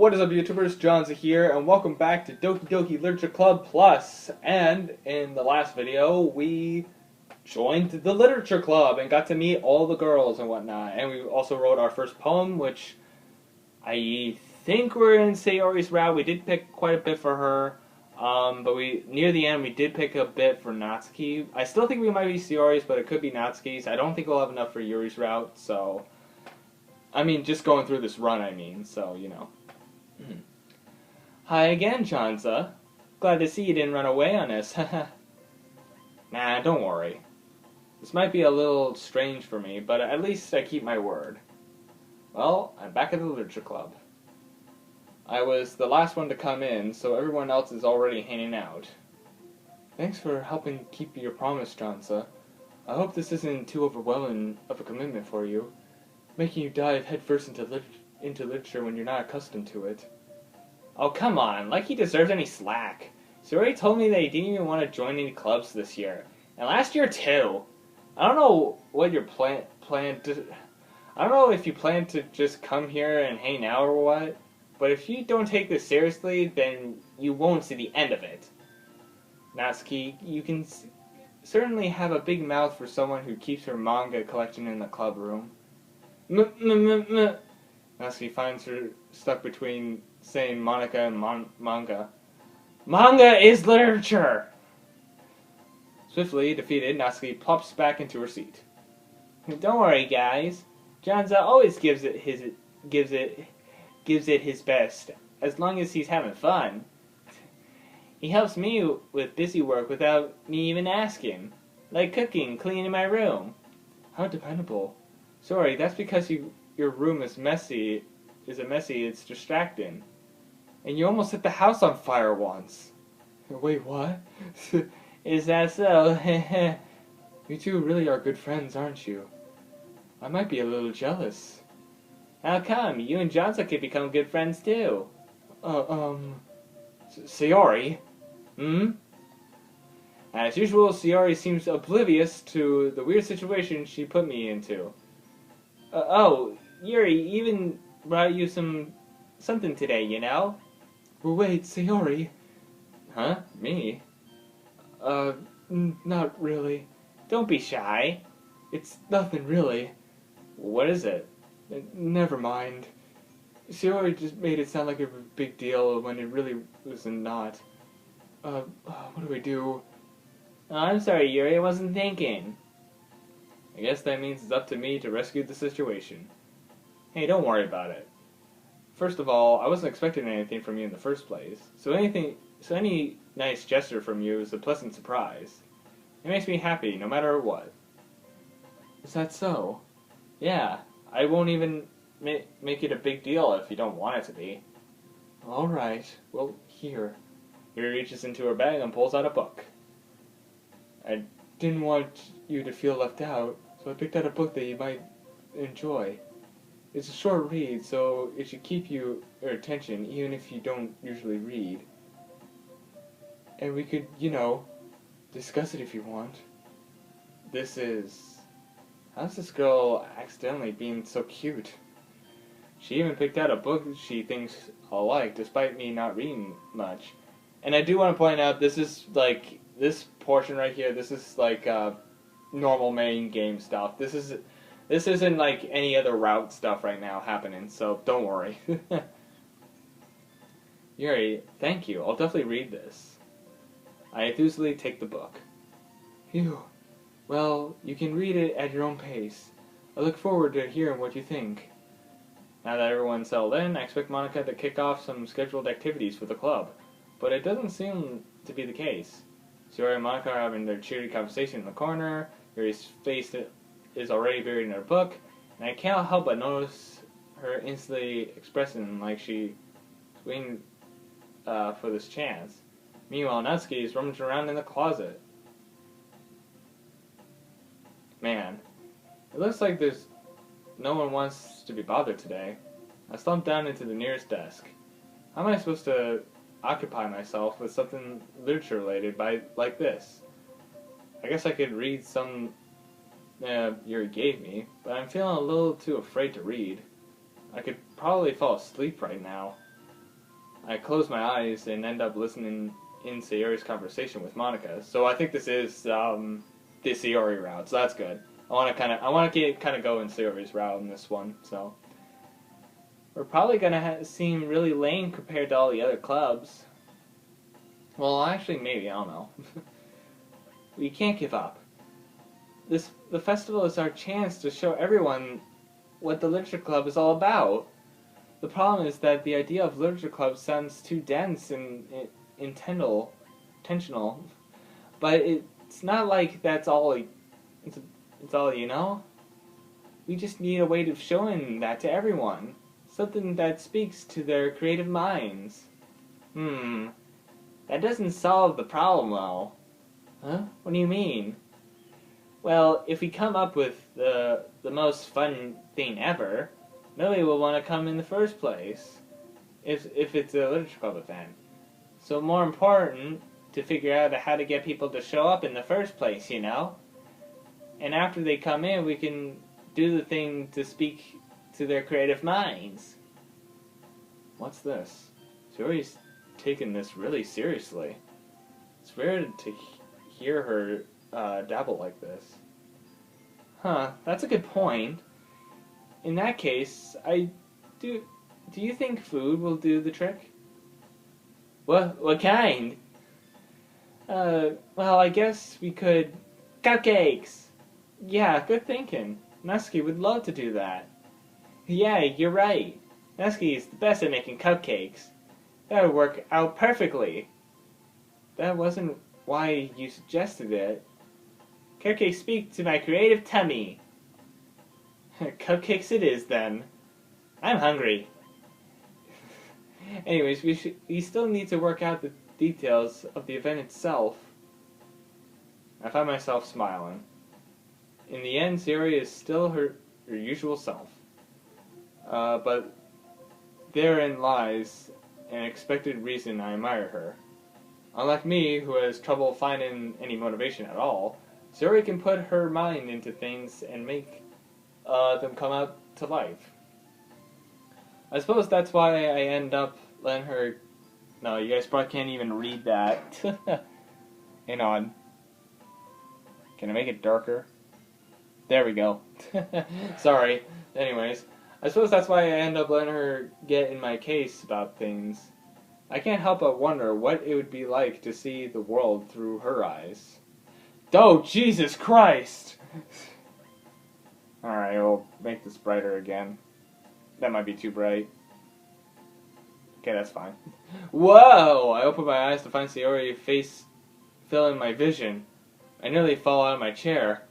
What is up, YouTubers? Johnza here, and welcome back to Doki Literature Club Plus. And in the last video, we joined the Literature Club and got to meet all the girls and whatnot. And we also wrote our first poem, which I think we're in Sayori's route. We did pick quite a bit for her, but near the end we did pick a bit for Natsuki. I still think we might be Sayori's, but it could be Natsuki's. I don't think we'll have enough for Yuri's route, so... I mean, just going through this run, so, you know. Hi again, Johnza. Glad to see you didn't run away on us. Nah, don't worry. This might be a little strange for me, but at least I keep my word. Well, I'm back at the Literature Club. I was the last one to come in, so everyone else is already hanging out. Thanks for helping keep your promise, Johnza. I hope this isn't too overwhelming of a commitment for you, making you dive headfirst into literature when you're not accustomed to it. Oh, come on, like he deserves any slack. He already told me that he didn't even want to join any clubs this year. And last year, too. I don't know what your plan to... I don't know if you plan to just come here and hang out or what, but if you don't take this seriously, then you won't see the end of it. Natsuki, you can certainly have a big mouth for someone who keeps her manga collection in the club room. Natsuki finds her stuck between saying Monica and manga. Manga is literature! Swiftly defeated, Natsuki plops back into her seat. Don't worry, guys. Johnza always gives it his best, as long as he's having fun. He helps me with busy work without me even asking, like cooking, cleaning my room. How dependable. Sorry, that's because your room is messy. It's distracting. And you almost set the house on fire once. Wait, what? Is that so? You two really are good friends, aren't you? I might be a little jealous. How come? You and Johnson could become good friends too. Sayori? As usual, Sayori seems oblivious to the weird situation she put me into. Oh, Yuri even brought you something today, you know? Well, wait, Sayori. Huh? Me? Not really. Don't be shy. It's nothing really. What is it? Never mind. Sayori just made it sound like a big deal when it really was not. What do we do? Oh, I'm sorry, Yuri, I wasn't thinking. I guess that means it's up to me to rescue the situation. Hey, don't worry about it. First of all, I wasn't expecting anything from you in the first place, so any nice gesture from you is a pleasant surprise. It makes me happy, no matter what. Is that so? Yeah, I won't even make it a big deal if you don't want it to be. Alright, well, here. He reaches into her bag and pulls out a book. I didn't want you to feel left out, so I picked out a book that you might enjoy. It's a short read, so it should keep your attention, even if you don't usually read. And we could, you know, discuss it if you want. How's this girl accidentally being so cute? She even picked out a book she thinks I'll like, despite me not reading much. And I do want to point out, this portion right here, this is like, normal main game stuff. This isn't like any other route stuff right now happening, so don't worry. Yuri, thank you. I'll definitely read this. I enthusiastically take the book. Phew. Well, you can read it at your own pace. I look forward to hearing what you think. Now that everyone's settled in, I expect Monica to kick off some scheduled activities for the club, but it doesn't seem to be the case. Sayori and Monica are having their cheery conversation in the corner. Yuri's face is already buried in her book, and I can't help but notice her instantly expressing like she's waiting for this chance. Meanwhile, Natsuki is rummaging around in the closet. Man, it looks like no one wants to be bothered today. I slumped down into the nearest desk. How am I supposed to occupy myself with something literature related like this? I guess I could read some Yuri gave me, but I'm feeling a little too afraid to read. I could probably fall asleep right now. I close my eyes and end up listening in Sayori's conversation with Monica. So I think this is the Sayori route. So that's good. I want to go in Sayori's route in this one. So we're probably gonna seem really lame compared to all the other clubs. Well, actually, maybe I don't know. We can't give up. The festival is our chance to show everyone what the literature club is all about. The problem is that the idea of literature club sounds too dense and intentional, but it's not like that's all. It's all, you know. We just need a way of showing that to everyone, something that speaks to their creative minds. That doesn't solve the problem, though. Huh? What do you mean? Well, if we come up with the most fun thing ever, nobody will want to come in the first place. If it's a literature club event. So more important to figure out how to get people to show up in the first place, you know? And after they come in, we can do the thing to speak to their creative minds. What's this? Sayori's taking this really seriously. It's weird to hear her dabble like this. Huh, that's a good point. In that case, do you think food will do the trick? What kind? Well, I guess we could... Cupcakes! Yeah, good thinking. Natsuki would love to do that. Yeah, you're right. Natsuki is the best at making cupcakes. That would work out perfectly. That wasn't why you suggested it. Cupcakes speak to my creative tummy. Cupcakes it is, then. I'm hungry. Anyways, we still need to work out the details of the event itself. I find myself smiling. In the end, Sayori is still her usual self. But therein lies an expected reason I admire her. Unlike me, who has trouble finding any motivation at all, Sayori can put her mind into things and make them come out to life. I suppose that's why I end up letting her... No, you guys probably can't even read that. Hang on. Can I make it darker? There we go. Sorry. Anyways, I suppose that's why I end up letting her get in my case about things. I can't help but wonder what it would be like to see the world through her eyes. Oh, Jesus Christ! Alright, we'll make this brighter again. That might be too bright. Okay, that's fine. Whoa! I open my eyes to find Sayori's face filling my vision. I nearly fall out of my chair.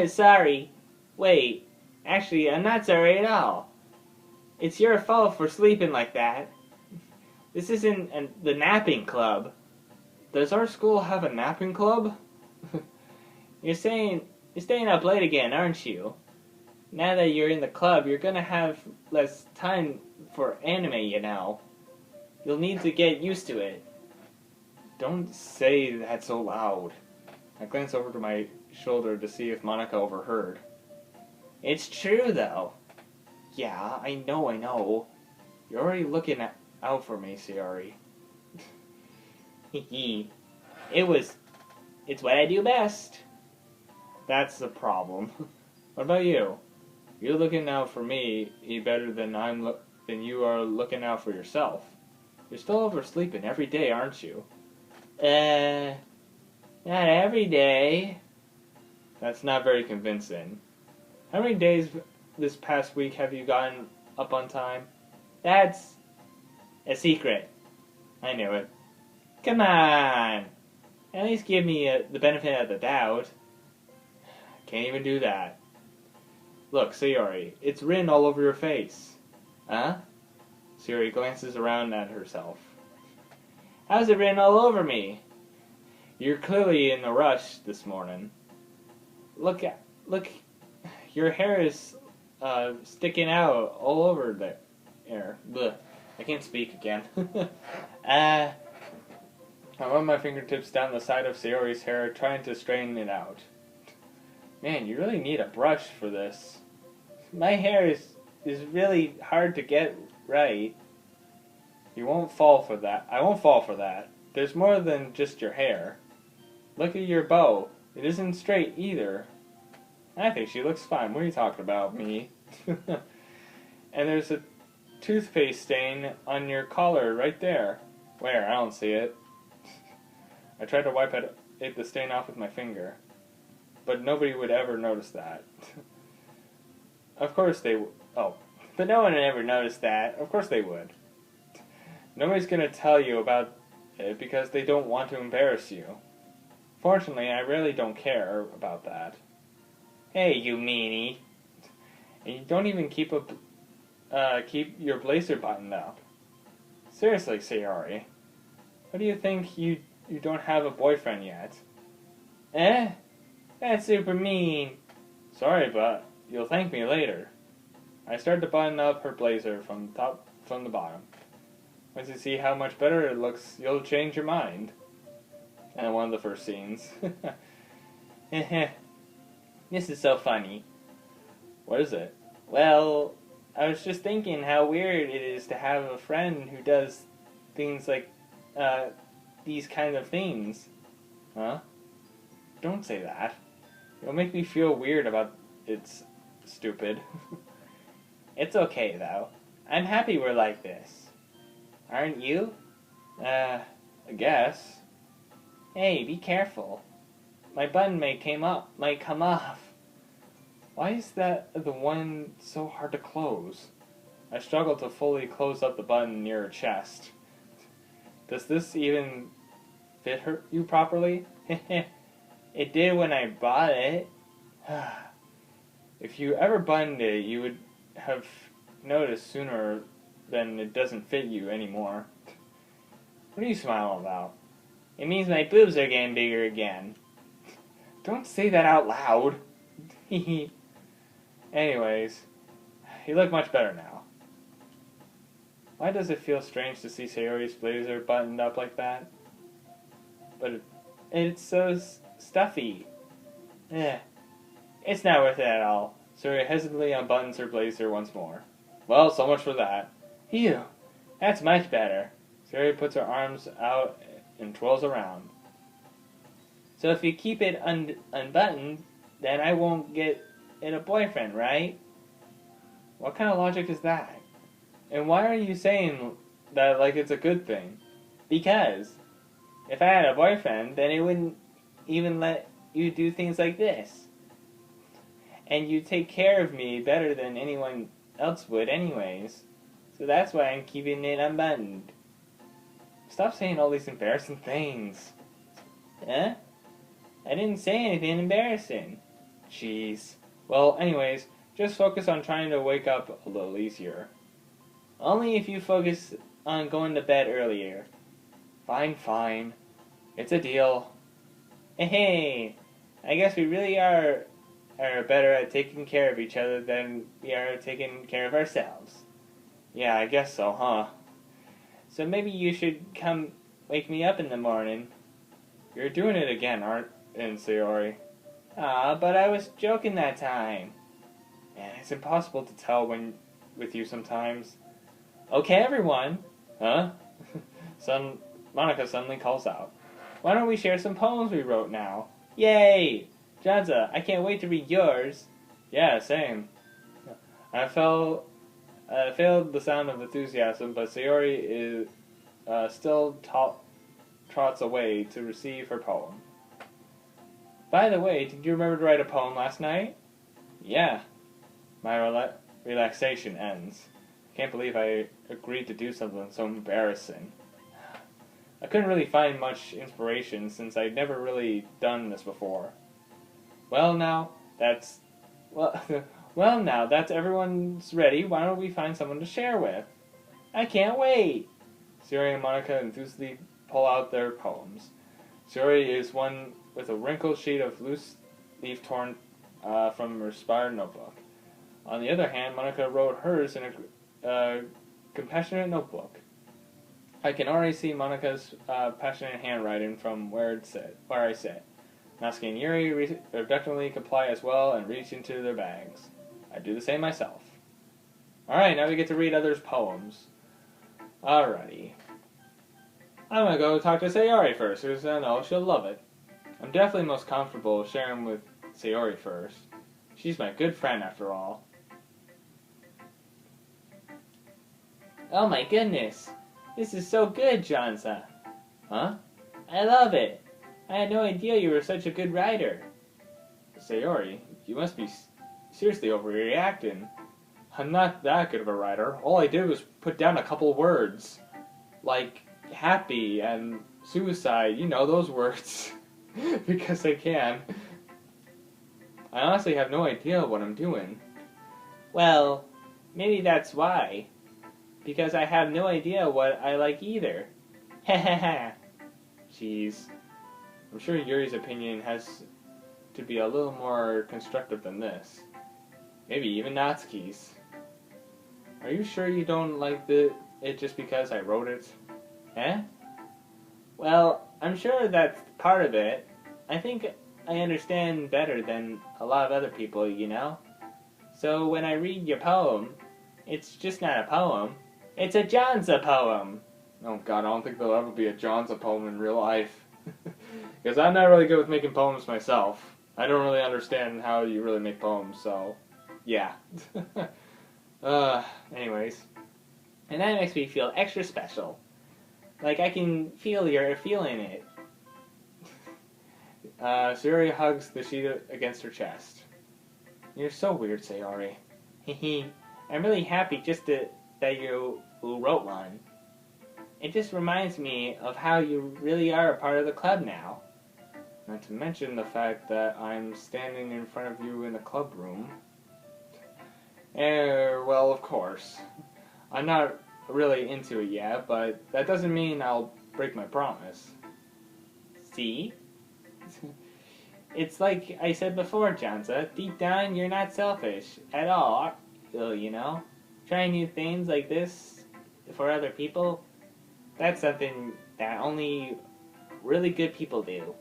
Sorry. Wait. Actually, I'm not sorry at all. It's your fault for sleeping like that. This isn't the napping club. Does our school have a napping club? You're staying up late again, aren't you? Now that you're in the club, you're gonna have less time for anime, you know. You'll need to get used to it. Don't say that so loud. I glance over to my shoulder to see if Monica overheard. It's true, though. Yeah, I know. You're already looking out for me, Sayori. It's what I do best. That's the problem. What about you? You're looking out for me better than than you are looking out for yourself. You're still oversleeping every day, aren't you? Not every day. That's not very convincing. How many days this past week have you gotten up on time? That's a secret. I knew it. Come on! At least give me the benefit of the doubt. Can't even do that. Look, Sayori, it's written all over your face. Huh? Sayori glances around at herself. How's it written all over me? You're clearly in a rush this morning. Look, your hair is sticking out all over there. Blech. I can't speak again. I run my fingertips down the side of Sayori's hair, trying to straighten it out. Man, you really need a brush for this. My hair is really hard to get right. You won't fall for that. I won't fall for that. There's more than just your hair. Look at your bow. It isn't straight either. I think she looks fine. What are you talking about, me? And there's a toothpaste stain on your collar right there. Where? I don't see it. I tried to wipe the stain off with my finger. But nobody would ever notice that. Of course they would. Oh. But no one would ever notice that. Of course they would. Nobody's gonna tell you about it because they don't want to embarrass you. Fortunately, I really don't care about that. Hey, you meanie. And you don't even keep your blazer buttoned up. Seriously, Sayori. What do you think you don't have a boyfriend yet? Eh? That's super mean. Sorry, but you'll thank me later. I started to button up her blazer from the bottom. Once you see how much better it looks, you'll change your mind. And one of the first scenes. This is so funny. What is it? Well, I was just thinking how weird it is to have a friend who does things like, these kind of things. Huh? Don't say that. It'll make me feel weird about it's stupid. It's okay, though. I'm happy we're like this. Aren't you? I guess. Hey, be careful. My button might come off. Why is that the one so hard to close? I struggle to fully close up the button near her chest. Does this even fit you properly? It did when I bought it. If you ever buttoned it, you would have noticed sooner than it doesn't fit you anymore. What are you smiling about? It means my boobs are getting bigger again. Don't say that out loud. Anyways, you look much better now. Why does it feel strange to see Sayori's blazer buttoned up like that? But it's so stuffy. It's not worth it at all. Sayori hesitantly unbuttons her blazer once more. Well, so much for that. Phew, that's much better. Sayori puts her arms out and twirls around. So if you keep it unbuttoned, then I won't get a boyfriend, right? What kind of logic is that? And why are you saying that like it's a good thing? Because if I had a boyfriend, then it wouldn't even let you do things like this. And you take care of me better than anyone else would anyways. So that's why I'm keeping it unbuttoned. Stop saying all these embarrassing things. Huh? I didn't say anything embarrassing. Jeez. Well, anyways, just focus on trying to wake up a little easier. Only if you focus on going to bed earlier. Fine. It's a deal. Hey, I guess we really are better at taking care of each other than we are taking care of ourselves. Yeah, I guess so, huh? So maybe you should come wake me up in the morning. You're doing it again, aren't you, Sayori? But I was joking that time. Man, it's impossible to tell with you sometimes. Okay, everyone. Huh? Monica suddenly calls out. Why don't we share some poems we wrote now? Yay! Janza, I can't wait to read yours. Yeah, same. I failed the sound of enthusiasm, but Sayori still trots away to receive her poem. By the way, did you remember to write a poem last night? Yeah. My relaxation ends. I can't believe I agreed to do something so embarrassing. I couldn't really find much inspiration since I'd never really done this before. Well, now that's everyone's ready. Why don't we find someone to share with? I can't wait. Sayori and Monica enthusiastically pull out their poems. Sayori is one with a wrinkled sheet of loose leaf torn from her inspired notebook. On the other hand, Monica wrote hers in a compassionate notebook. I can already see Monica's passionate handwriting from where I sit. Natsuki and Yuri reluctantly comply as well and reach into their bags. I do the same myself. Alright, now we get to read others' poems. Alrighty. I'm gonna go talk to Sayori first, because I know she'll love it. I'm definitely most comfortable sharing with Sayori first. She's my good friend after all. Oh my goodness! This is so good, Johnson! Huh? I love it! I had no idea you were such a good writer. Sayori, you must be seriously overreacting. I'm not that good of a writer. All I did was put down a couple words. Like happy and suicide, you know, those words. Because I can. I honestly have no idea what I'm doing. Well, maybe that's why. Because I have no idea what I like either. Hehehe. Jeez. I'm sure Yuri's opinion has to be a little more constructive than this. Maybe even Natsuki's. Are you sure you don't like it just because I wrote it? Eh? Well, I'm sure that's part of it. I think I understand better than a lot of other people, you know? So when I read your poem, it's just not a poem. It's a Johnza poem! Oh god, I don't think there'll ever be a Johnza poem in real life. Because I'm not really good with making poems myself. I don't really understand how you really make poems, so... yeah. Anyways. And that makes me feel extra special. Like I can feel you're feeling it. Sayori hugs the sheet against her chest. You're so weird, Sayori. Hehe. I'm really happy that you wrote one. It just reminds me of how you really are a part of the club now. Not to mention the fact that I'm standing in front of you in the club room. Well, of course. I'm not really into it yet, but that doesn't mean I'll break my promise. See? It's like I said before, Janza. Deep down, you're not selfish at all, you know? Trying new things like this for other people, that's something that only really good people do.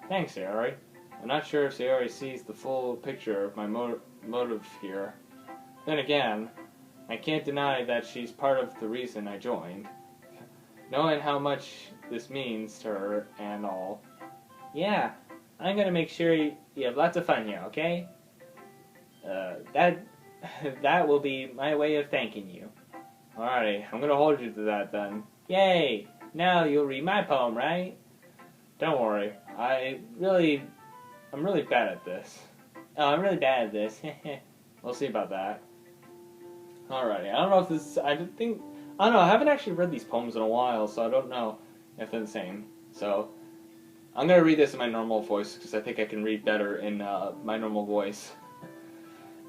Thanks, Sayori. I'm not sure if Sayori sees the full picture of my motive here. Then again, I can't deny that she's part of the reason I joined. Knowing how much this means to her and all. Yeah, I'm gonna make sure you have lots of fun here, okay? That will be my way of thanking you. Alrighty, I'm gonna hold you to that then. Yay! Now you'll read my poem, right? Don't worry, I'm really bad at this. Oh, I'm really bad at this. We'll see about that. Alrighty, I don't know if this, I don't know, I haven't actually read these poems in a while, so I don't know if they're the same. So, I'm gonna read this in my normal voice, because I think I can read better in my normal voice.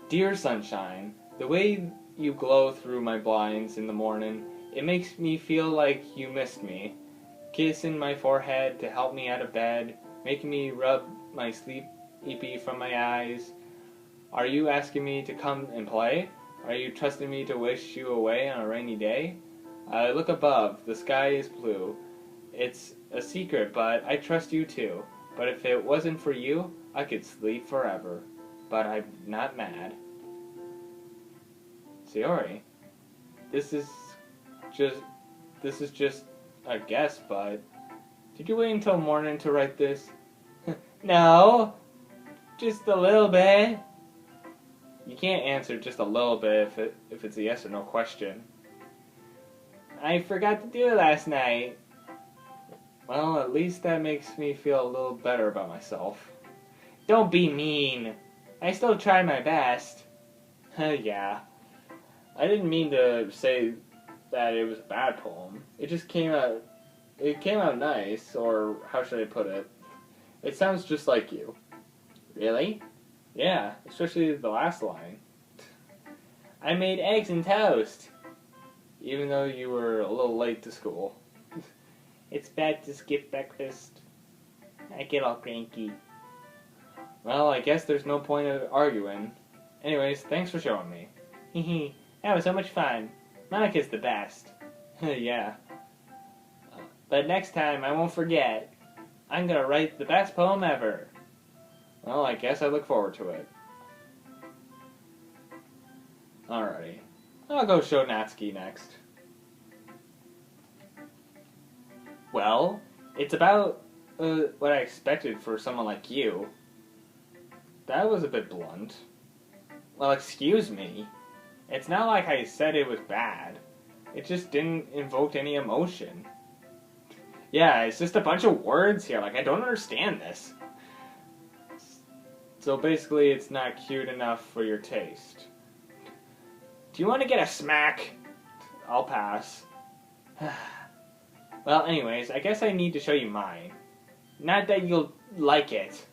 Dear sunshine, the way you glow through my blinds in the morning, it makes me feel like you missed me. Kissing my forehead to help me out of bed, making me rub my sleepy from my eyes. Are you asking me to come and play? Are you trusting me to wish you away on a rainy day? I look above, the sky is blue. It's a secret, but I trust you too. But if it wasn't for you, I could sleep forever. But I'm not mad. Sayori, this is just a guess, but did you wait until morning to write this? No, just a little bit. You can't answer just a little bit if it's a yes or no question. I forgot to do it last night. Well, at least that makes me feel a little better about myself. Don't be mean. I still tried my best. Yeah. I didn't mean to say that it was a bad poem. It just came out nice, or how should I put it? It sounds just like you. Really? Yeah, especially the last line. I made eggs and toast. Even though you were a little late to school. It's bad to skip breakfast. I get all cranky. Well, I guess there's no point of arguing. Anyways, thanks for showing me. Hehe, that was so much fun. Monica's the best. Yeah. But next time, I won't forget. I'm gonna write the best poem ever. Well, I guess I look forward to it. Alrighty. I'll go show Natsuki next. Well, it's about what I expected for someone like you. That was a bit blunt. Well, excuse me. It's not like I said it was bad. It just didn't invoke any emotion. Yeah, it's just a bunch of words here. Like, I don't understand this. So basically, it's not cute enough for your taste. Do you want to get a smack? I'll pass. Well, anyways, I guess I need to show you mine. Not that you'll like it.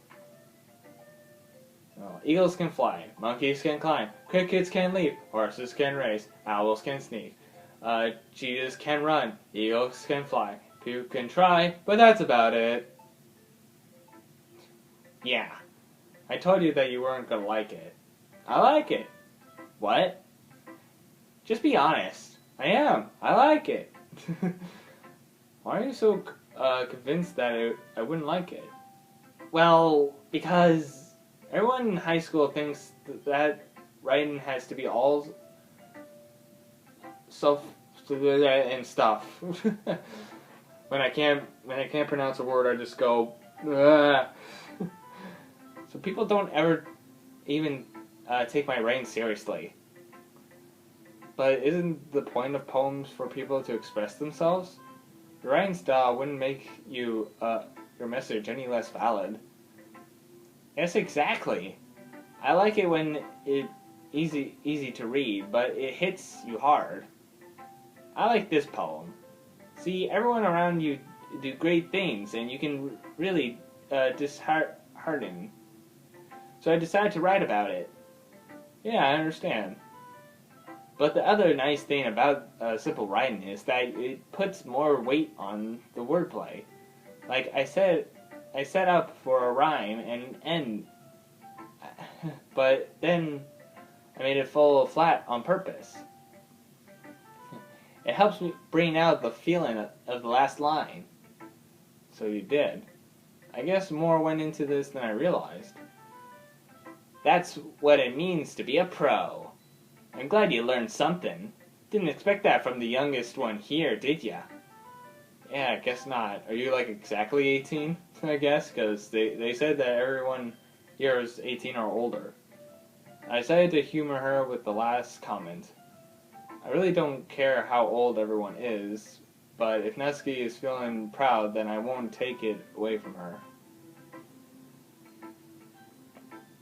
Oh, eagles can fly, monkeys can climb, crickets can leap, horses can race, owls can sneak. Cheetahs can run, eagles can fly, people can try, but that's about it. Yeah, I told you that you weren't gonna like it. I like it. What? Just be honest. I am. I like it. Why are you so convinced that I wouldn't like it? Well, because everyone in high school thinks that writing has to be all self and stuff. when I can't pronounce a word, I just go. Ugh. So people don't ever even take my writing seriously. But isn't the point of poems for people to express themselves? Your writing style wouldn't make your message any less valid. Yes, exactly. I like it when it's easy to read, but it hits you hard. I like this poem. See, everyone around you do great things, and you can really dishearten. So I decided to write about it. Yeah, I understand. But the other nice thing about simple writing is that it puts more weight on the wordplay. Like I set up for a rhyme and an end, but then I made it fall flat on purpose. It helps me bring out the feeling of the last line. So you did. I guess more went into this than I realized. That's what it means to be a pro. I'm glad you learned something. Didn't expect that from the youngest one here, did ya? Yeah, I guess not. Are you like exactly 18, I guess? Because they said that everyone here is 18 or older. I decided to humor her with the last comment. I really don't care how old everyone is, but if Nesky is feeling proud, then I won't take it away from her.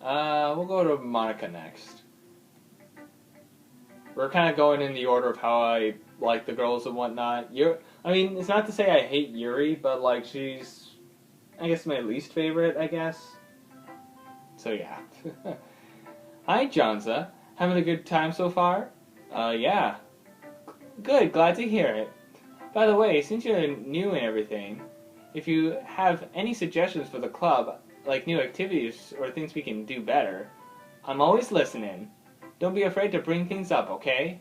We'll go to Monica next. We're kind of going in the order of how I like the girls and whatnot. I mean, it's not to say I hate Yuri, but like she's, I guess, my least favorite, I guess. So yeah. Hi, Jonza. Having a good time so far? Yeah. Good, glad to hear it. By the way, since you're new and everything, if you have any suggestions for the club, like new activities or things we can do better, I'm always listening. Don't be afraid to bring things up, okay?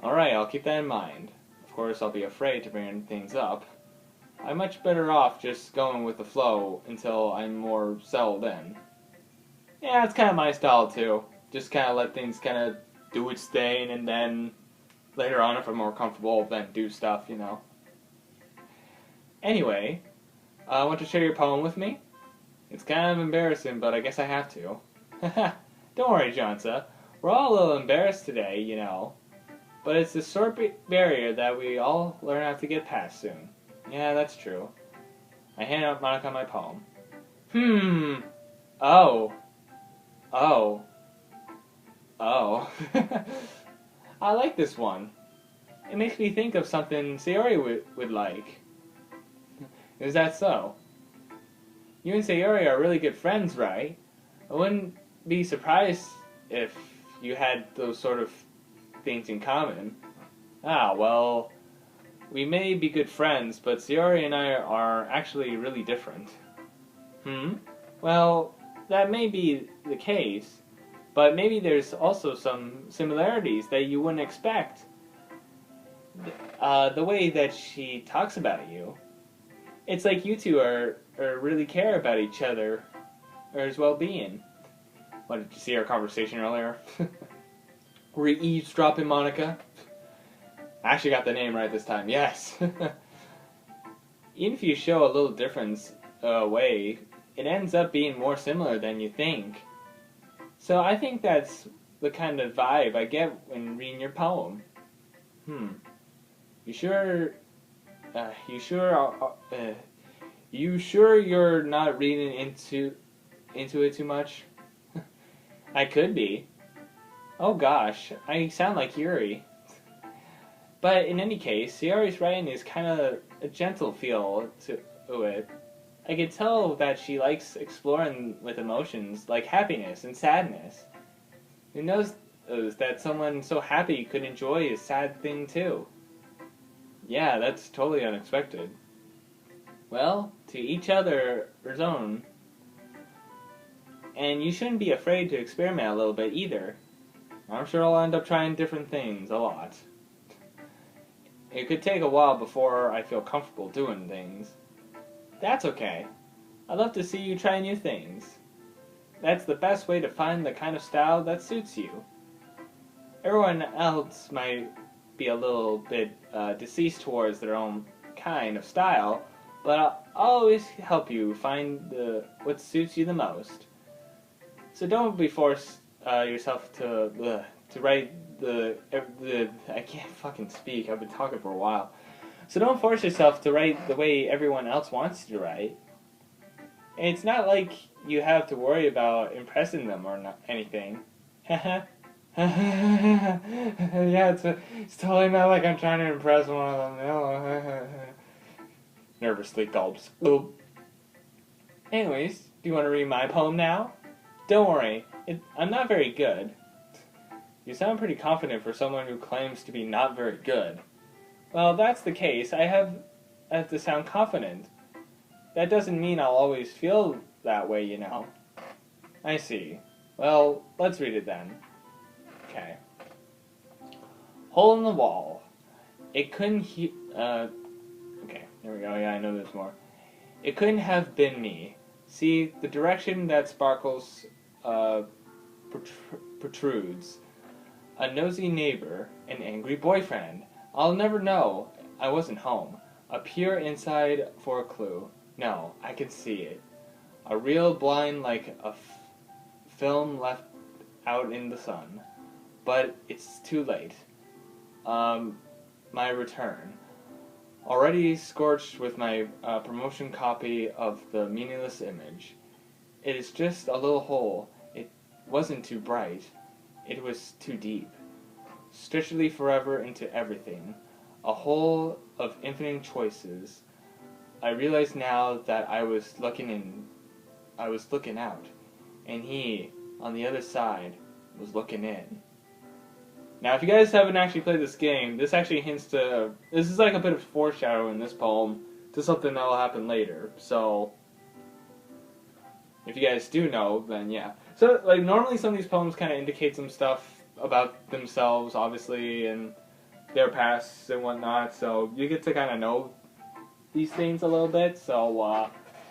Alright, I'll keep that in mind. Of course, I'll be afraid to bring things up. I'm much better off just going with the flow until I'm more settled in. Yeah, that's kind of my style too. Just kind of let things kind of do its thing, and then later on, if I'm more comfortable, then do stuff, you know. Anyway, want to share your poem with me? It's kind of embarrassing, but I guess I have to. Don't worry, Jonza. We're all a little embarrassed today, you know. But it's this sort of barrier that we all learn how to get past soon. Yeah, that's true. I hand out Monica my poem. Oh. Oh. Oh. I like this one. It makes me think of something Sayori would like. Is that so? You and Sayori are really good friends, right? I wouldn't be surprised if you had those sort of things in common. Ah, well, we may be good friends, but Sayori and I are actually really different. Well, that may be the case, but maybe there's also some similarities that you wouldn't expect. The way that she talks about you. It's like you two are really care about each other, or his well-being. What, did you see our conversation earlier? Were you eavesdropping, Monica? I actually got the name right this time, yes. even if you show a little difference away, it ends up being more similar than you think. So I think that's the kind of vibe I get when reading your poem. Hmm. You sure? You sure? You sure you're not reading into it too much? I could be. Oh gosh, I sound like Yuri. But in any case, Sayori's writing is kind of a gentle feel to it. I could tell that she likes exploring with emotions like happiness and sadness. Who knows that someone so happy could enjoy a sad thing too? Yeah, that's totally unexpected. Well, to each other his own. And you shouldn't be afraid to experiment a little bit either. I'm sure I'll end up trying different things a lot. It could take a while before I feel comfortable doing things. That's okay. I'd love to see you try new things. That's the best way to find the kind of style that suits you. Everyone else might be a little bit deceased towards their own kind of style, but I'll always help you find what suits you the most. So don't be forced yourself to write I can't fucking speak. I've been talking for a while. So don't force yourself to write the way everyone else wants you to write. And it's not like you have to worry about impressing them or anything. Yeah, it's totally not like I'm trying to impress one of them. Nervously gulps. Oop. Anyways, do you want to read my poem now? Don't worry, I'm not very good. You sound pretty confident for someone who claims to be not very good. Well, that's the case. I have to sound confident. That doesn't mean I'll always feel that way, you know. I see. Well, let's read it then. Okay. Hole in the wall. It couldn't okay, there we go. Yeah, I know there's more. It couldn't have been me. See, the direction that sparkles protrudes. A nosy neighbor, an angry boyfriend. I'll never know. I wasn't home. A peer inside for a clue. No, I can see it. A real blind like a film left out in the sun. But it's too late. My return. Already scorched with my promotion copy of the meaningless image. It is just a little hole. It wasn't too bright. It was too deep. Stretchily forever into everything. A hole of infinite choices. I realize now that I was looking out, and he, on the other side, was looking in. Now, if you guys haven't actually played this game, this actually hints to, this is like a bit of foreshadowing in this poem to something that will happen later, so if you guys do know, then yeah. So, like, normally some of these poems kind of indicate some stuff about themselves, obviously, and their pasts and whatnot, so you get to kind of know these things a little bit, so,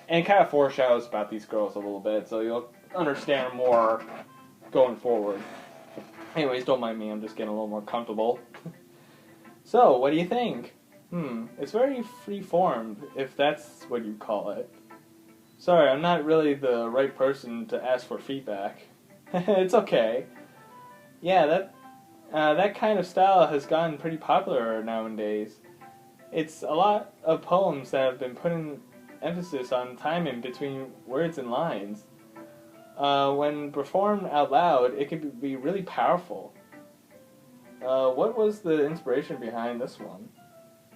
and it kind of foreshadows about these girls a little bit, so you'll understand more going forward. Anyways, don't mind me, I'm just getting a little more comfortable. So, what do you think? It's very free-formed, if that's what you call it. Sorry, I'm not really the right person to ask for feedback. It's okay. Yeah, that kind of style has gotten pretty popular nowadays. It's a lot of poems that have been putting emphasis on timing between words and lines. When performed out loud, it can be really powerful. What was the inspiration behind this one?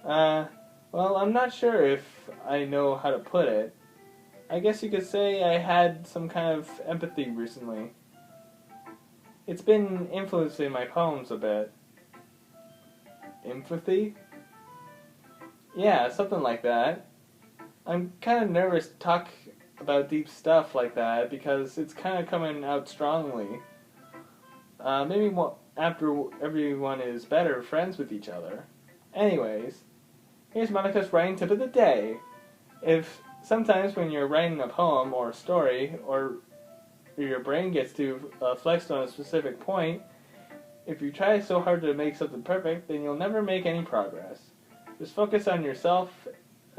Well, I'm not sure if I know how to put it. I guess you could say I had some kind of empathy recently. It's been influencing my poems a bit. Empathy? Yeah, something like that. I'm kind of nervous to talk about deep stuff like that because it's kind of coming out strongly. Maybe after everyone is better friends with each other. Anyways, here's Monica's writing tip of the day. If sometimes when you're writing a poem or a story, or your brain gets too flexed on a specific point, if you try so hard to make something perfect, then you'll never make any progress. Just focus on yourself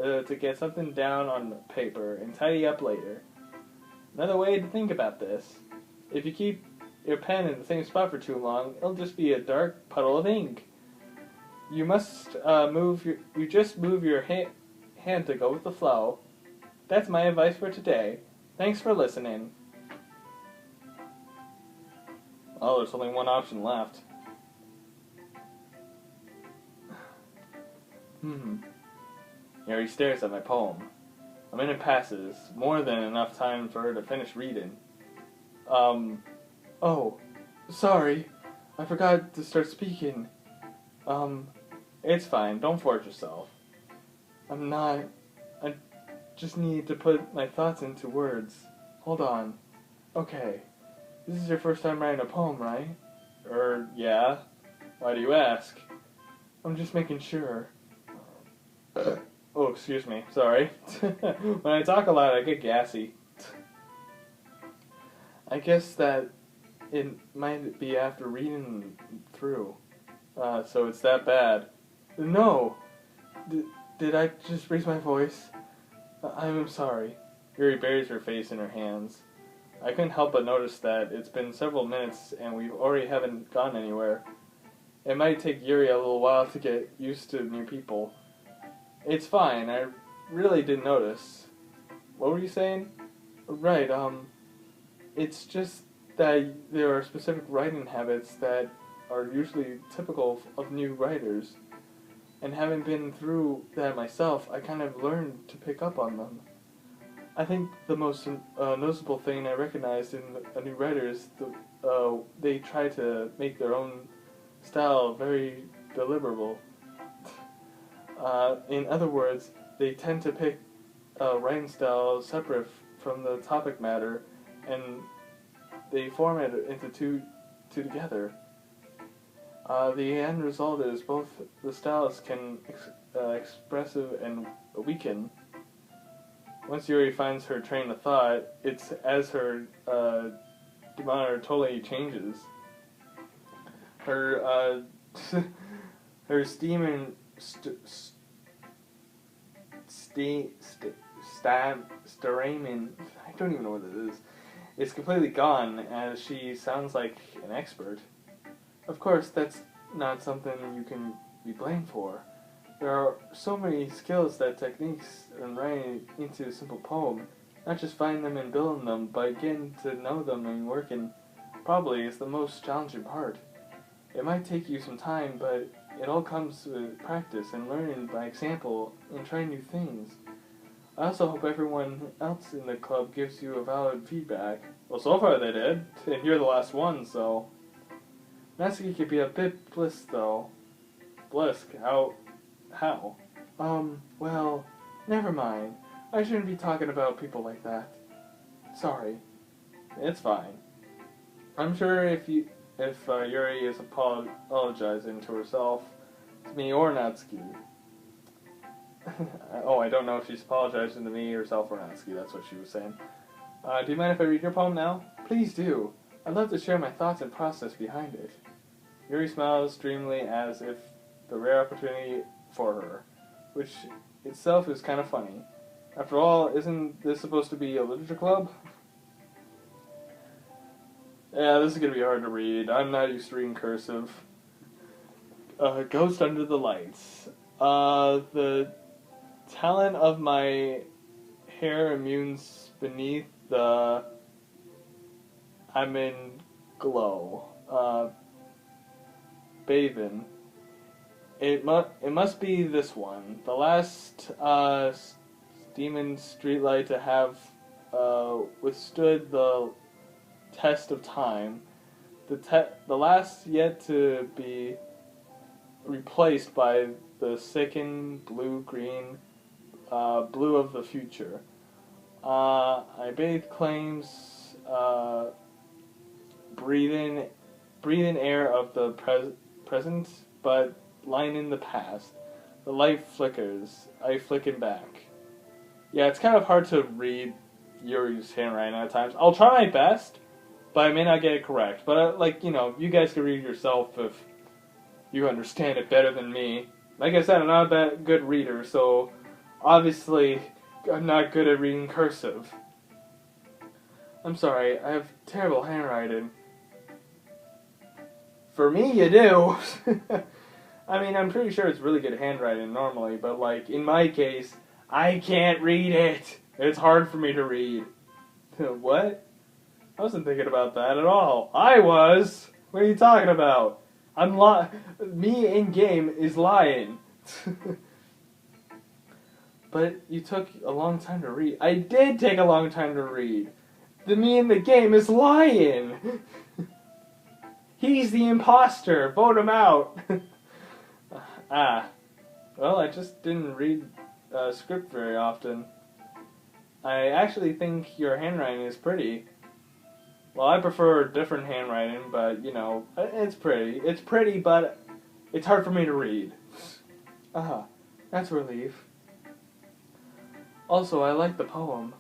to get something down on paper and tidy up later. Another way to think about this: if you keep your pen in the same spot for too long, it'll just be a dark puddle of ink. You must just move your hand to go with the flow. That's my advice for today. Thanks for listening. Oh, there's only one option left. Yuri stares at my poem. A minute passes, more than enough time for her to finish reading. Oh, sorry. I forgot to start speaking. It's fine, don't force yourself. I just need to put my thoughts into words. Hold on. Okay. This is your first time writing a poem, right? Yeah. Why do you ask? I'm just making sure. Oh, excuse me. Sorry. When I talk a lot, I get gassy. I guess that it might be after reading through. So it's that bad. No! Did I just raise my voice? I'm sorry. Yuri buries her face in her hands. I couldn't help but notice that it's been several minutes and we already haven't gone anywhere. It might take Yuri a little while to get used to new people. It's fine, I really didn't notice. What were you saying? Right, it's just that there are specific writing habits that are usually typical of new writers. And having been through that myself, I kind of learned to pick up on them. I think the most noticeable thing I recognized in a new writer is they try to make their own style very deliberate. In other words, they tend to pick a writing style separate from the topic matter, and they form it into two together. The end result is both the styles can expressive and weaken. Once Yuri finds her train of thought, it's as her demeanor totally changes. Her her steaming Staramen, I don't even know what it is. It's completely gone, as she sounds like an expert. Of course, that's not something you can be blamed for. There are so many skills that techniques in writing into a simple poem, not just finding them and building them, but getting to know them and working probably is the most challenging part. It might take you some time, but it all comes with practice and learning by example and trying new things. I also hope everyone else in the club gives you a valid feedback. Well, so far they did, and you're the last one, so... Natsuki could be a bit bliss, though. Blisk? How? Well, never mind. I shouldn't be talking about people like that. Sorry. It's fine. I'm sure if Yuri is apologizing to herself, to me or Natsuki. Oh, I don't know if she's apologizing to me, herself, or Natsuki. That's what she was saying. Do you mind if I read your poem now? Please do. I'd love to share my thoughts and process behind it. Yuri smiles dreamily as if the rare opportunity for her, which itself is kind of funny. After all, isn't this supposed to be a literature club? Yeah, this is going to be hard to read. I'm not used to reading cursive. Ghost Under the Lights. The talent of my hair immunes beneath the I'm in glow. Bathing. It must be this one. The last demon streetlight to have withstood the test of time. The last yet to be replaced by the sickened blue-green blue of the future. I bathe claims breathing air of the present, but lying in the past. The light flickers. I flicken back. Yeah, it's kind of hard to read Yuri's handwriting at times. I'll try my best, but I may not get it correct. But, you guys can read it yourself if you understand it better than me. Like I said, I'm not that good reader, so Obviously, I'm not good at reading cursive. I'm sorry, I have terrible handwriting. For me, you do. I mean, I'm pretty sure it's really good handwriting normally, but like, in my case, I can't read it. It's hard for me to read. What? I wasn't thinking about that at all. I was! What are you talking about? Me in game is lying. But you took a long time to read. I did take a long time to read. The me in the game is lying. He's the imposter. Vote him out. Well, I just didn't read script very often. I actually think your handwriting is pretty. Well, I prefer different handwriting, but, you know, it's pretty. It's pretty, but it's hard for me to read. That's a relief. Also, I like the poem.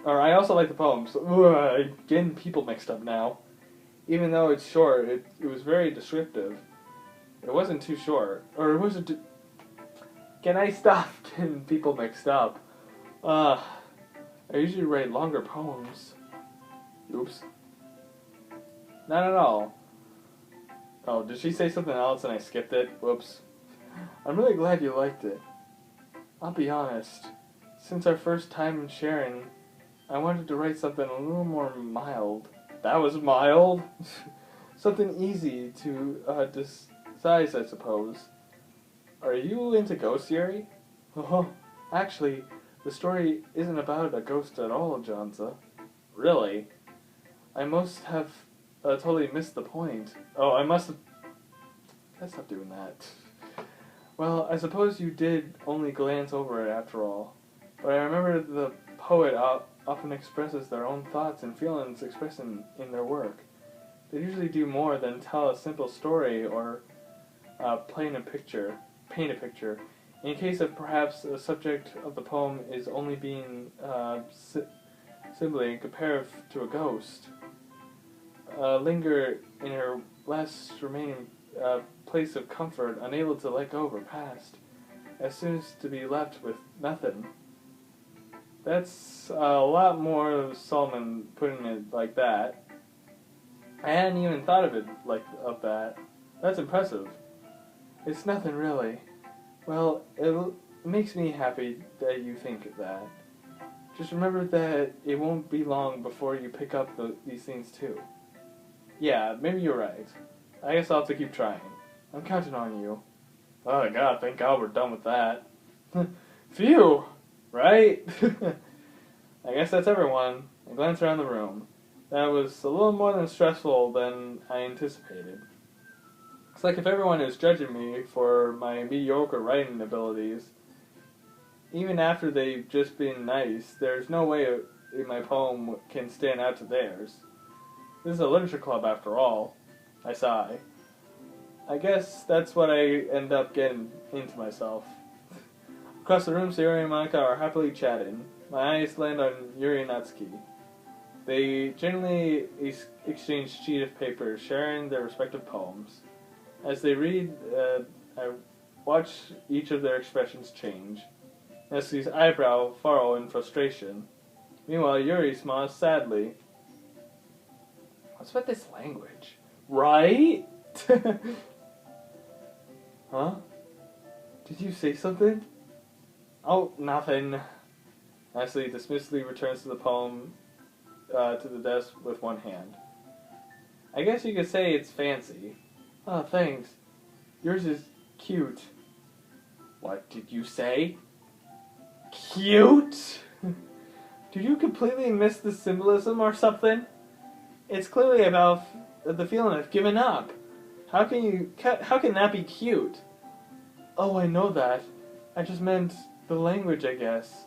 Or, I also like the poem, so I'm getting people mixed up now. Even though it's short, it was very descriptive. It wasn't too short. Or it wasn't too... Can I stop getting people mixed up? I usually write longer poems. Oops. Not at all. Oh, did she say something else and I skipped it? Whoops. I'm really glad you liked it. I'll be honest. Since our first time sharing, I wanted to write something a little more mild. That was mild? Something easy to disguise, I suppose. Are you into ghost theory? Oh, actually, the story isn't about a ghost at all, Johnza. Really? I must have totally missed the point. Oh, I must have... Let's stop doing that. Well, I suppose you did only glance over it after all. But I remember the poet often expresses their own thoughts and feelings expressed in their work. They usually do more than tell a simple story or paint a picture. In case of perhaps the subject of the poem is only being simply compared to a ghost. Linger in her last remaining place of comfort, unable to let go of her past, as soon as to be left with nothing. That's a lot more of Solomon putting it like that. I hadn't even thought of it of that. That's impressive. It's nothing really. Well, it makes me happy that you think of that. Just remember that it won't be long before you pick up these things too. Yeah, maybe you're right. I guess I'll have to keep trying. I'm counting on you. Oh god, thank God we're done with that. Phew! Right? I guess that's everyone. I glanced around the room. That was a little more than stressful than I anticipated. It's like if everyone is judging me for my mediocre writing abilities, even after they've just been nice, there's no way my poem can stand out to theirs. This is a literature club after all. I sigh. I guess that's what I end up getting into myself. Across the room, Sayori and Monica are happily chatting. My eyes land on Yuri and Natsuki. They generally exchange sheet of paper, sharing their respective poems. As they read, I watch each of their expressions change. Natsuki's eyebrow furrow in frustration. Meanwhile, Yuri smiles sadly. What's with this language? Right? Huh? Did you say something? Oh, nothing. Natsuki dismissively returns to the poem to the desk with one hand. I guess you could say it's fancy. Oh, thanks. Yours is cute. What did you say? Cute? Did you completely miss the symbolism or something? It's clearly about the feeling of giving up. How can that be cute? Oh, I know that. I just meant the language, I guess.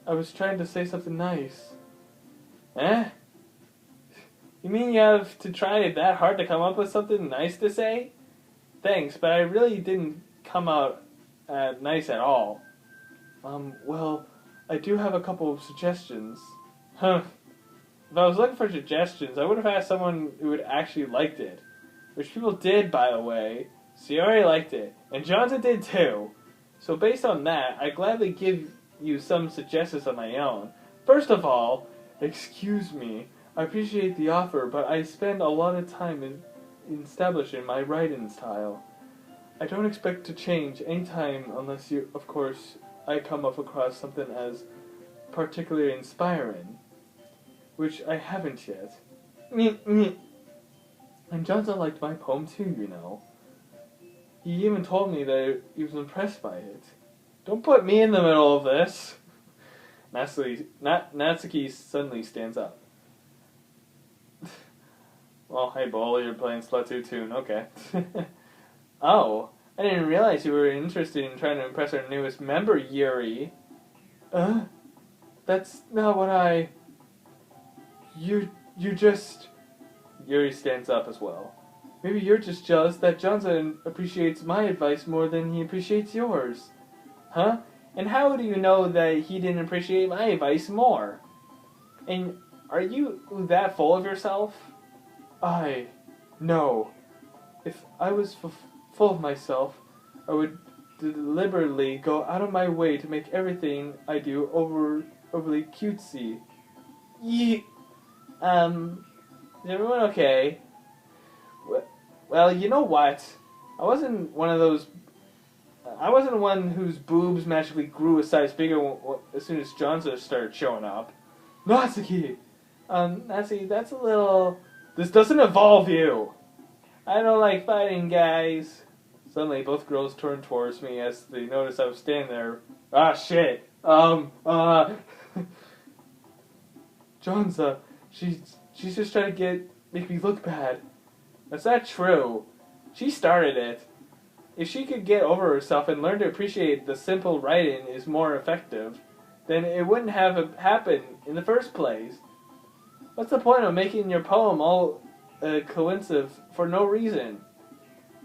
I was trying to say something nice. Eh? You mean you have to try that hard to come up with something nice to say? Thanks, but I really didn't come out nice at all. Well, I do have a couple of suggestions. Huh. If I was looking for suggestions, I would have asked someone who had actually liked it. Which people did, by the way. Sayori liked it. And Johnson did too. So based on that, I'd gladly give you some suggestions of my own. First of all, excuse me, I appreciate the offer, but I spend a lot of time in establishing my writing style. I don't expect to change anytime unless you, of course, I come up across something as particularly inspiring, which I haven't yet. And Johnson liked my poem too, you know. He even told me that he was impressed by it. Don't put me in the middle of this. Natsuki suddenly stands up. Well, hey, Bull, you're playing Splatoon, okay. Oh, I didn't realize you were interested in trying to impress our newest member, Yuri. That's not what I... You just... Yuri stands up as well. Maybe you're just jealous that Johnson appreciates my advice more than he appreciates yours. Huh? And how do you know that he didn't appreciate my advice more? And are you that full of yourself? No. If I was full of myself, I would deliberately go out of my way to make everything I do overly cutesy. Is everyone okay? Well, you know what? I wasn't one whose boobs magically grew a size bigger as soon as Johnson started showing up. Natsuki! Natsuki, that's a little... This doesn't involve you! I don't like fighting, guys. Suddenly, both girls turned towards me as they noticed I was standing there. Ah, shit! Johnson, she's just trying to make me look bad. That's not true. She started it. If she could get over herself and learn to appreciate the simple writing is more effective, then it wouldn't have happened in the first place. What's the point of making your poem all cohesive for no reason?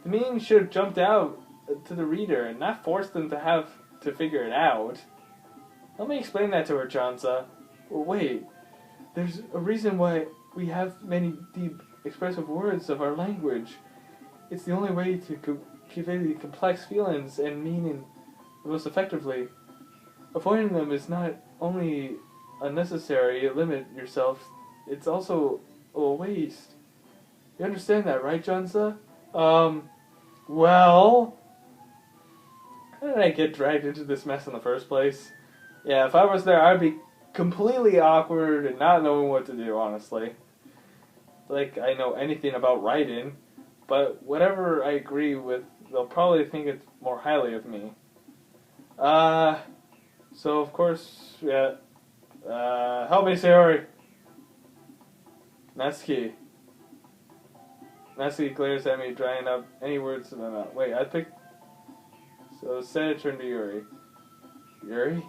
The meaning should have jumped out to the reader and not forced them to have to figure it out. Let me explain that to her, Johnson. Well, wait. There's a reason why we have many deep expressive words of our language. It's the only way to convey the complex feelings and meaning most effectively. Avoiding them is not only unnecessary, you limit yourself, it's also a waste. You understand that, right, Johnson? Well... How did I get dragged into this mess in the first place? Yeah, if I was there, I'd be completely awkward and not knowing what to do, honestly. Like I know anything about writing, but whatever I agree with, they'll probably think it's more highly of me. So of course, yeah, help me, Sayori. Natsuki. Natsuki glares at me, drying up any words in my mouth. Wait, I picked... So instead I turned to Yuri. Yuri?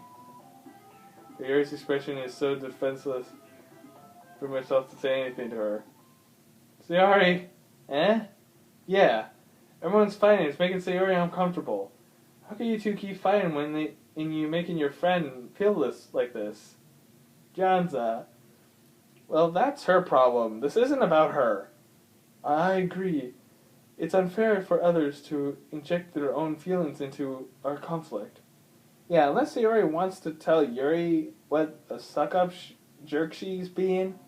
Yuri's expression is so defenseless for myself to say anything to her. Sayori! Eh? Yeah. Everyone's fighting. It's making Sayori uncomfortable. How can you two keep fighting when you making your friend feel like this? Johnson. Well, that's her problem. This isn't about her. I agree. It's unfair for others to inject their own feelings into our conflict. Yeah, unless Sayori wants to tell Yuri what a suck-up jerk she's being,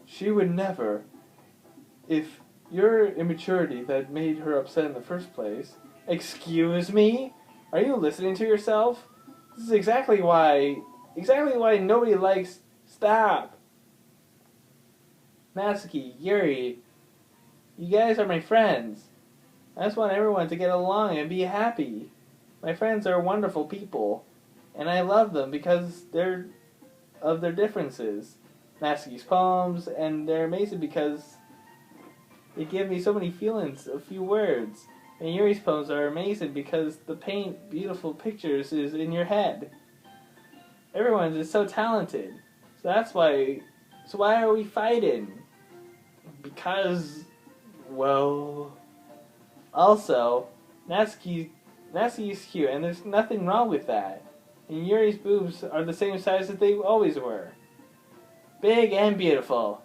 she would never. If your immaturity that made her upset in the first place... Excuse me? Are you listening to yourself? This is exactly why nobody likes... Stop! Natsuki, Yuri, you guys are my friends. I just want everyone to get along and be happy. My friends are wonderful people, and I love them because of their differences. Natsuki's poems, and they're amazing because they give me so many feelings, a few words. And Yuri's poems are amazing because the paint beautiful pictures is in your head. Everyone's just so talented. So why are we fighting? Because, well... Also, Natsuki's cute, and there's nothing wrong with that. And Yuri's boobs are the same size that they always were. Big and beautiful.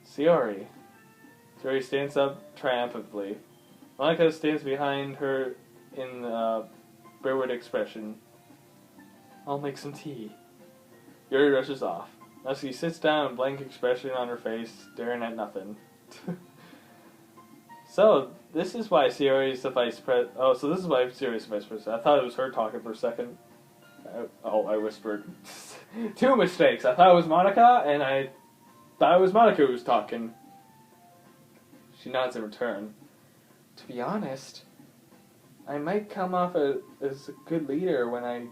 Sayori. Sayori stands up triumphantly. Monika stands behind her in a wayward expression. I'll make some tea. Yuri rushes off. Natsuki sits down, blank expression on her face, staring at nothing. So, this is why Sayori is the vice president. Oh, so this is why Sayori is the vice president. I thought it was her talking for a second. I whispered. 2 mistakes. I thought it was Monica, and I thought it was Monica who was talking. She nods in return. To be honest, I might come off as a good leader when I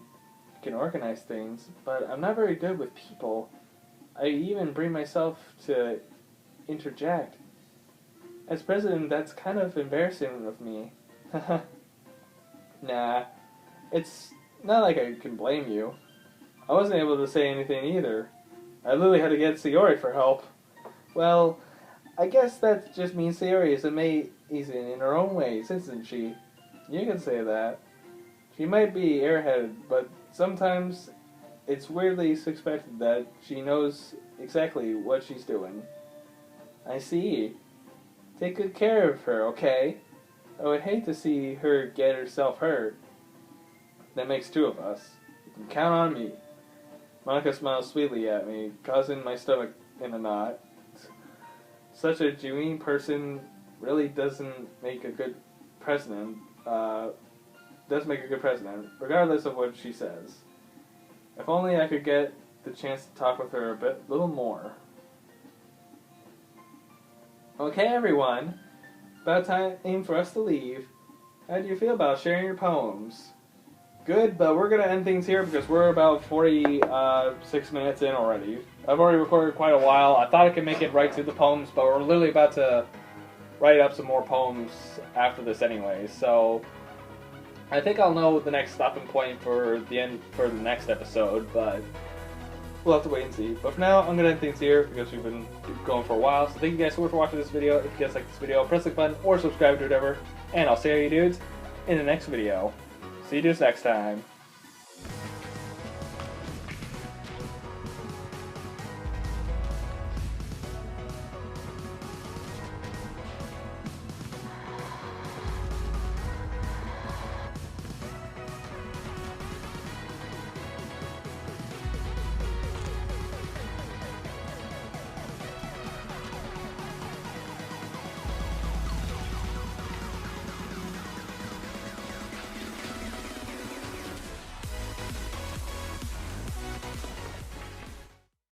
can organize things, but I'm not very good with people. I even bring myself to interject. As president, that's kind of embarrassing of me. Nah, it's not like I can blame you. I wasn't able to say anything either. I literally had to get Sayori for help. Well, I guess that just means Sayori is amazing in her own ways, isn't she? You can say that. She might be airheaded, but sometimes it's weirdly suspected that she knows exactly what she's doing. I see. Take good care of her, okay? I would hate to see her get herself hurt. That makes 2 of us. You can count on me. Monica smiles sweetly at me, causing my stomach in a knot. Such a genuine person really doesn't make a good president. Regardless of what she says. If only I could get the chance to talk with her a little more. Okay, everyone. About time for us to leave. How do you feel about sharing your poems? Good, but we're going to end things here because we're about 46 minutes in already. I've already recorded quite a while. I thought I could make it right to the poems, but we're literally about to write up some more poems after this anyway. So I think I'll know the next stopping point for the next episode, but we'll have to wait and see. But for now, I'm going to end things here because we've been going for a while. So thank you guys so much for watching this video. If you guys like this video, press the like button or subscribe to whatever. And I'll see you dudes in the next video. See you dudes next time.